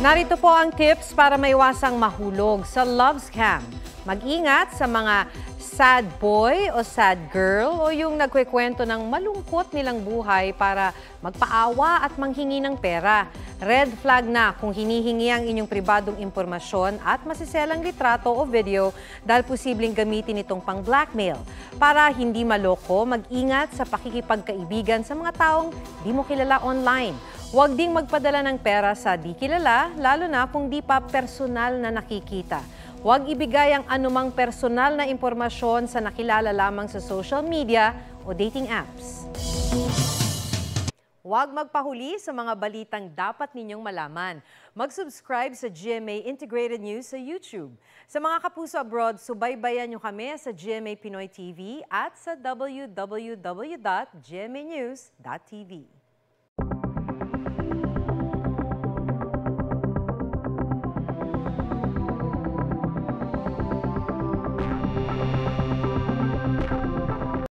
Narito po ang tips para maiwasang mahulog sa love scam. Mag-ingat sa mga sad boy o sad girl o yung nagkwekwento ng malungkot nilang buhay para magpaawa at manghingi ng pera. Red flag na kung hinihingi ang inyong pribadong impormasyon at masiselang litrato o video dahil posibleng gamitin itong pang-blackmail. Para hindi maloko, mag-ingat sa pakikipagkaibigan sa mga taong di mo kilala online. Huwag ding magpadala ng pera sa di kilala, lalo na kung di pa personal na nakikita. Huwag ibigay ang anumang personal na impormasyon sa nakilala lamang sa social media o dating apps. Huwag magpahuli sa mga balitang dapat ninyong malaman. Mag-subscribe sa GMA Integrated News sa YouTube. Sa mga kapuso abroad, subaybayan nyo kami sa GMA Pinoy TV at sa www.gmanews.tv.